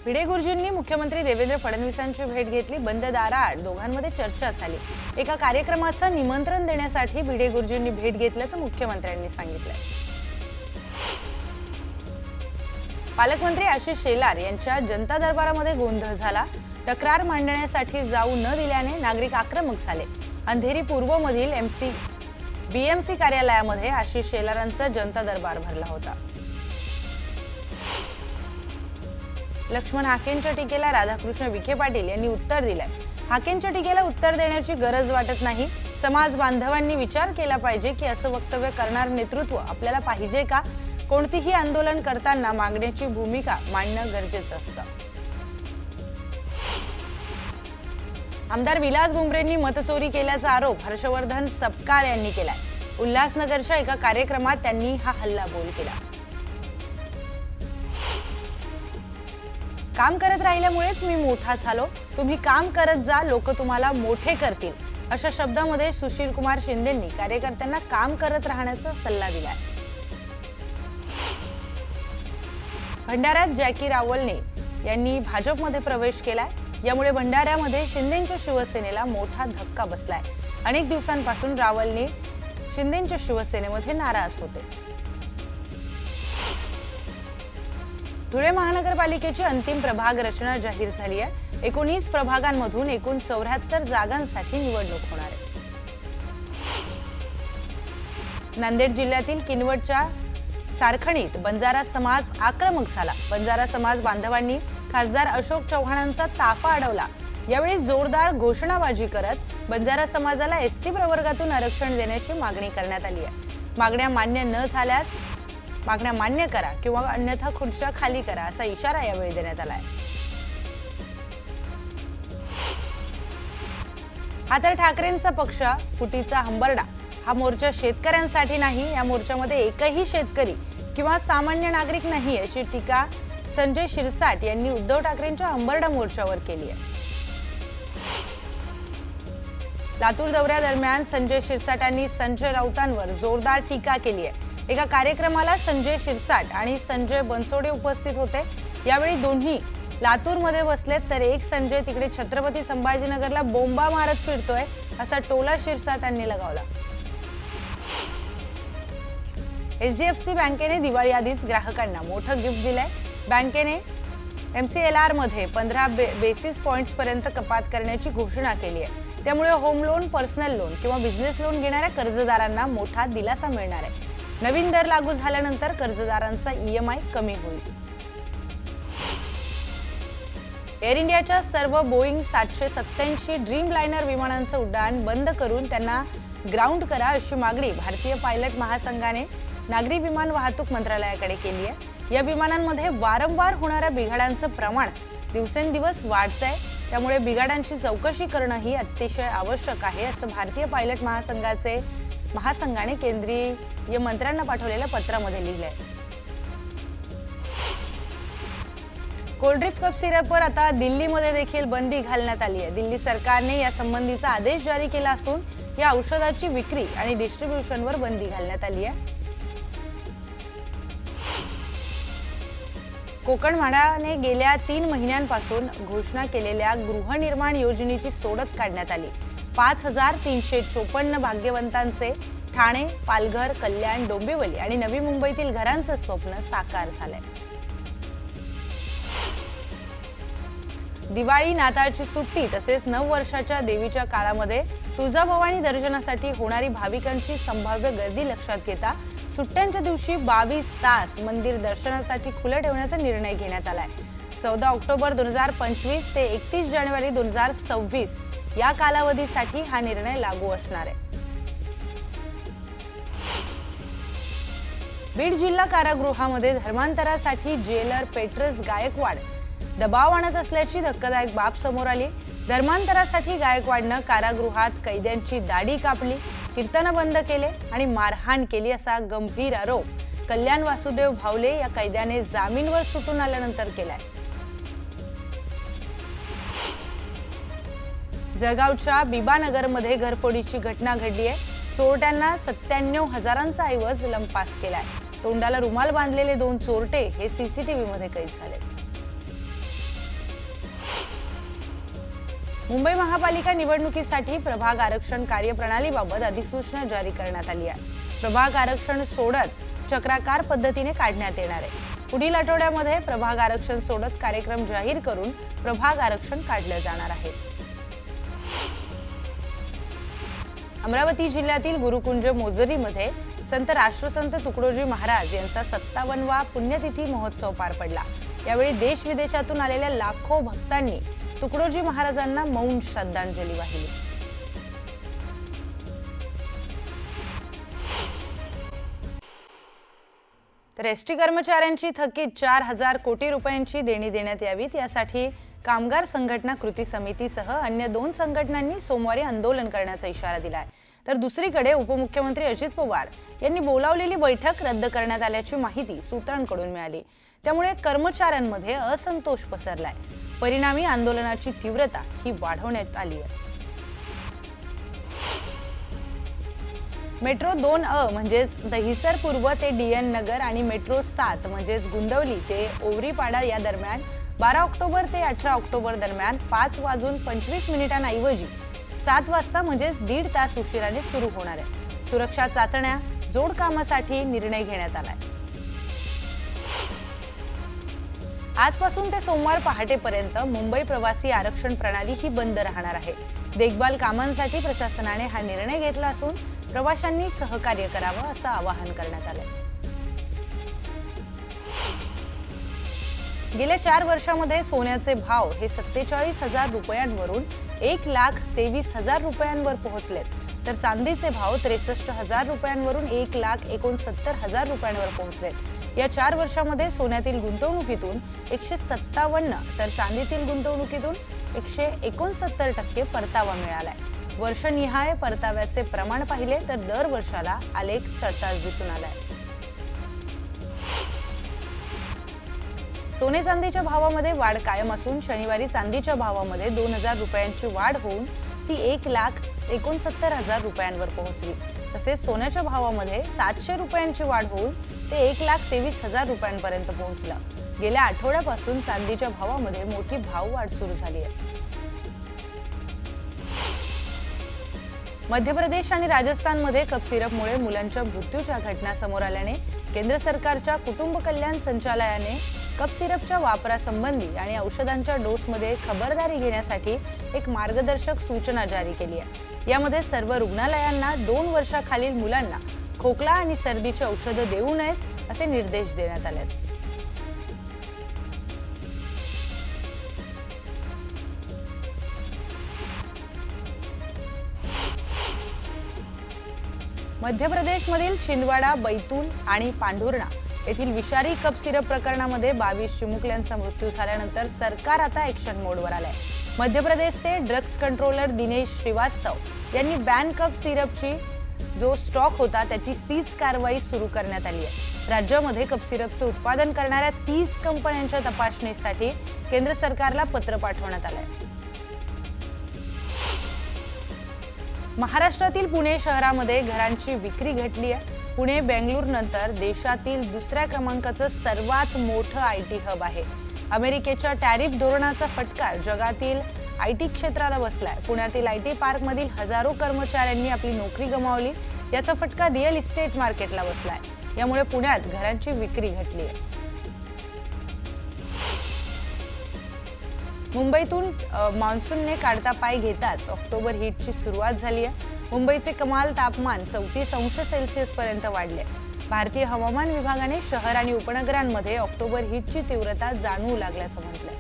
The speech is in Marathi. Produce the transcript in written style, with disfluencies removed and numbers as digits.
भिडे गुरुजींनी मुख्यमंत्री देवेंद्र फडणवीसांची भेट घेतली। बंद दाराआड दोघांमध्ये चर्चा झाली। एका कार्यक्रमाचं निमंत्रण देण्यासाठी भिडे गुरुजींनी भेट घेतल्याचं मुख्यमंत्र्यांनी सांगितलं। पालकमंत्री आशिष शेलार यांच्या जनता दरबारामध्ये गोंधळ झाला। तक्रार मांडण्यासाठी जाऊ न दिल्याने नागरिक आक्रमक झाले। अंधेरी पूर्वमधील बीएमसी कार्यालयामध्ये आशिष शेलारांचा जनता दरबार भरला होता। लक्ष्मण हाकेंच्या टीकेला राधाकृष्ण विखे पाटील यांनी उत्तर दिलंय। हाकेंच्या टीकेला उत्तर देण्याची गरज वाटत नाही। समाज बांधवांनी विचार केला पाहिजे की असं वक्तव्य करणार नेतृत्व आपल्याला पाहिजे का? कोणतीही आंदोलन करताना मागण्याची भूमिका मांडणं गरजेचं असतं। आमदार विलास बुमरेंनी मतचोरी केल्याचा आरोप हर्षवर्धन सपकाळ यांनी केलाय। उल्हासनगरच्या एका कार्यक्रमात त्यांनी हा हल्लाबोल केला। काम करत राहिल्यामुळेच मी मोठा झालो। तुम्ही काम करत जा, लोक तुम्हाला मोठे करतील, अशा शब्दांमध्ये सुशील कुमार शिंदेंनी कार्यकर्त्यांना काम करत राहण्याचा सल्ला दिलाय। भंडाऱ्यात जॅकी रावलने यांनी भाजपमध्ये प्रवेश केलाय। यामुळे भंडाऱ्यामध्ये शिंदेंच्या शिवसेनेला मोठा धक्का बसलाय। अनेक दिवसांपासून रावलने शिंदेंच्या शिवसेनेमध्ये नाराज होते। धुळे महानगरपालिकेची अंतिम प्रभाग रचना जाहीर झाली आहे। 19 प्रभागांमधून एकूण 74 जागांसाठी निवडणूक होणार आहे। नांदेड जिल्ह्यातील किनवटच्या सारखणीत बंजारा समाज आक्रमक झाला। बंजारा समाज बांधवांनी खासदार अशोक चव्हाणांचा ताफा अडवला। यावेळी जोरदार घोषणाबाजी करत बंजारा समाजाला एसटी प्रवर्गातून आरक्षण देण्याची मागणी करण्यात आली आहे। मागण्या मान्य न झाल्यास मागण्या मान्य करा किंवा अन्यथा खुर्च्या खाली करा असा इशारा यावेळी देण्यात आलाय। हा तर ठाकरेंचा पक्ष फुटीचा हंबरडा। हा मोर्चा शेतकऱ्यांसाठी नाही। या मोर्चामध्ये एकही शेतकरी किंवा सामान्य नागरिक नाही, अशी टीका संजय शिरसाट यांनी उद्धव ठाकरेंच्या हंबरडा मोर्चावर केली आहे। लातूर दौऱ्यादरम्यान संजय शिरसाटांनी संजय राऊतांवर जोरदार टीका केली आहे। एका कार्यक्रमाला संजय शिरसाट आणि संजय बनसोडे उपस्थित होते। यावेळी दोन्ही लातूरमध्ये बसलेत, तर एक संजय तिकडे छत्रपती संभाजीनगरला बोंबा मारत फिरतोय असा टोला शिरसाटांनी लगावला। एचडीएफसी बँकेने दिवाळी आधीच ग्राहकांना मोठं गिफ्ट दिलंय। बँकेने एमसीएलआर मध्ये 15 बेसिस पॉइंट्स पर्यंत कपात करण्याची घोषणा केली आहे। त्यामुळे होम लोन, पर्सनल लोन किंवा बिझनेस लोन घेणाऱ्या कर्जदारांना मोठा दिलासा मिळणार आहे। नवीन दर लागू झाल्यानंतर कर्जदारांचा ईएमआय कमी होईल। एअर इंडियाच्या सर्व बोईंग 787 ड्रीम लायनर विमानांचं उड्डाण बंद करून त्यांना ग्राउंड करा, अशी मागणी भारतीय पायलट महासंघाने नागरी विमान वाहतूक मंत्रालयाकडे केली आहे। या विमानांमध्ये वारंवार होणाऱ्या बिघाडांचं प्रमाण दिवसेंदिवस वाढतंय। त्यामुळे बिघाडांची चौकशी करणं ही अतिशय आवश्यक आहे, असं भारतीय पायलट महासंघाने केंद्रीय मंत्र्यांना पाठवलेल्या पत्रामध्ये लिहिलंय। कोल्ड्रिफ्ट कप सिरपवर आता दिल्लीमध्ये देखील बंदी घालण्यात आली आहे। दिल्ली सरकारने या संबंधीचा आदेश जारी केला असून या औषधाची विक्री आणि डिस्ट्रीब्युशनवर बंदी घालण्यात आली आहे। कोकण म्हाडाने गेल्या 3 महिन्यांपासून घोषणा केलेल्या गृहनिर्माण योजनेची सोडत काढण्यात आली। 5354 भाग्यवंतांचे ठाणे, पालघर, कल्याण, डोंबिवली आणि नवी मुंबईतील घरांचं स्वप्न साकार झालंय। दिवाळी, नाताळची सुट्टी तसेच नववर्षाच्या देवीच्या काळामध्ये तुळजाभवानी दर्शनासाठी होणारी भाविकांची संभाव्य गर्दी लक्षात घेता सुट्ट्यांच्या दिवशी 22 तास मंदिर दर्शनासाठी खुलं ठेवण्याचा निर्णय घेण्यात आलाय। 14 ऑक्टोबर 2025 ते 31 जानेवारी 2026 या कालावधीसाठी हा निर्णय लागू असणार आहे। बीड जिल्हा कारागृहामध्ये धर्मांतरासाठी जेलर पेट्रस गायकवाड दबाव आणत असल्याची धक्कादायक बाब समोर आली। धर्मांतरासाठी गायकवाडनं कारागृहात कैद्यांची दाढी कापली, कीर्तन बंद केले आणि मारहाण केली असा गंभीर आरोप कल्याण वासुदेव भावले या कैद्याने जामीनवर सुटून आल्यानंतर केलाय। जळगावच्या बिबानगरमध्ये घरफोडीची घटना घडली आहे। चोरट्यांना 97,000चा ऐवज लंपास केलाय। तोंडाला रुमाल बांधलेले 2 चोरटे हे सीसीटीव्ही मध्ये कैद झाले। मुंबई महापालिका निवडणुकीसाठी प्रभाग आरक्षण कार्यप्रणालीबाबत अधिसूचना जारी करण्यात आली आहे। प्रभाग आरक्षण सोडत चक्राकार पद्धतीने काढण्यात येणार आहे। पुढील आठवड्यामध्ये प्रभाग आरक्षण सोडत कार्यक्रम जाहीर करून प्रभाग आरक्षण काढले जाणार आहे। अमरावती जिल्ह्यातील गुरुकुंज मोजरीमध्ये संत राष्ट्रसंत तुकडोजी महाराज यांचा 57वा पुण्यतिथी महोत्सव पार पडला। यावेळी देश विदेशातून आलेल्या लाखो भक्तांनी तुकडोजी महाराजांना मौन श्रद्धांजली वाहिली। तर एसटी कर्मचाऱ्यांची थकीत 4000 कोटी रुपयांची देणी देण्यात यावीत यासाठी कामगार संघटना कृती समितीसह अन्य 2 संघटनांनी सोमवारी आंदोलन करण्याचा इशारा दिलाय। तर दुसरीकडे उपमुख्यमंत्री अजित पवार यांनी बोलावलेली बैठक रद्द करण्यात आल्याची माहिती सूत्रांकडून मिळाली। त्यामुळे कर्मचाऱ्यांमध्ये असंतोष पसरलाय। परिणामी आंदोलनाची तीव्रता ही वाढवण्यात आली आहे। मेट्रो 2A म्हणजेच दहिसर पूर्व ते DN नगर आणि मेट्रो 7 म्हणजेच गुंदवली ते ओवरीपाडा या दरम्यान 12 ऑक्टोबर ते 18 ऑक्टोबर दरम्यान 5:25 ऐवजी 7 वाजता म्हणजेच 1.5 तास उशिराने सुरू होणार आहे। सुरक्षा चाचण्या जोड कामासाठी निर्णय घेण्यात आलाय। आजपासून ते सोमवार पहाटेपर्यंत मुंबई प्रवासी आरक्षण प्रणाली ही बंद राहणार आहे। देखभाल कामांसाठी प्रशासनाने हा निर्णय घेतला असून प्रवाशांनी सहकार्य करावं असं आवाहन करण्यात आलंय। गेल्या 4 वर्षांमध्ये सोन्याचे भाव हे 47,000 रुपयांवरून 1,23,000 रुपयांवर पोहोचलेत, तर चांदीचे भाव 63,000 रुपयांवरून 1,69,000 रुपयांवर पोहोचलेत। या 4 वर्षांमध्ये सोन्यातील गुंतवणुकीतून 157 तर चांदीतील गुंतवणुकीतून 169% परतावा मिळालाय। वर्षनिहाय परताव्याचे प्रमाण पाहिले तर दर वर्षाला आलेख चढताच दिसून आलाय। सोने चांदीच्या भावामध्ये वाढ कायम असून शनिवारी चांदीच्या भावामध्ये 2,000 रुपयांची वाढ होऊन ती 1,69,000 रुपयांवर पोहोचली। तसेच सोन्याच्या भावामध्ये 700 रुपयांची वाढ होऊन ते 1,23,000 रुपयांपर्यंत पोहोचलं। गेल्या आठवड्यापासून चांदीच्या भावामध्ये मोठी भाववाढ सुरू झाली आहे। मध्य प्रदेश आणि राजस्थानमध्ये कफ सिरपमुळे मुलांच्या मृत्यूच्या घटना समोर आल्याने केंद्र सरकारच्या कुटुंब कल्याण संचालनालयाने कफ सिरपच्या वापरासंबंधी आणि औषधांच्या डोसमध्ये खबरदारी घेण्यासाठी एक मार्गदर्शक सूचना जारी केली आहे। यामध्ये सर्व रुग्णालयांना 2 वर्षाखालील मुलांना खोकला आणि सर्दीची औषधं देऊ नयेत असे निर्देश देण्यात आले आहेत। मध्य प्रदेशमधील छिंदवाडा, बैतूल आणि पांढुर्णा येथील विषारी कफ सिरप प्रकरणामध्ये 22 चिमुकल्यांचा मृत्यू झाल्यानंतर सरकार आता ॲक्शन मोडवर आलंय। मध्य प्रदेशचे ड्रग्ज कंट्रोलर दिनेश श्रीवास्तव यांनी बॅन कफ सिरपची जो स्टॉक होता त्याची सीज कारवाई सुरू करण्यात आली आहे। राज्यामध्ये कफ सिरपचे उत्पादन करणाऱ्या 30 कंपन्यांच्या तपासणीसाठी केंद्र सरकारला पत्र पाठवण्यात आलंय। महाराष्ट्रातील पुणे शहरामध्ये घरांची विक्री घटली आहे। पुणे बेंगळूर नंतर देशातील दुसऱ्या क्रमांकाचं सर्वात मोठं IT हब आहे। अमेरिकेच्या टॅरिफ धोरणाचा फटका जगातील IT क्षेत्राला बसलाय। पुण्यातील IT पार्कमधील हजारो कर्मचाऱ्यांनी आपली नोकरी गमावली। याचा फटका रिअल इस्टेट मार्केटला बसलाय। यामुळे पुण्यात घरांची विक्री घटली आहे। मुंबईतून मान्सूनने काढता पाय घेताच ऑक्टोबर हीटची सुरुवात झाली आहे। मुंबईचे कमाल तापमान 34 अंश सेल्सिअस पर्यंत वाढले। भारतीय हवामान विभागाने शहर आणि उपनगरांमध्ये ऑक्टोबर हीटची तीव्रता जाणवू लागल्याचं म्हटलंय।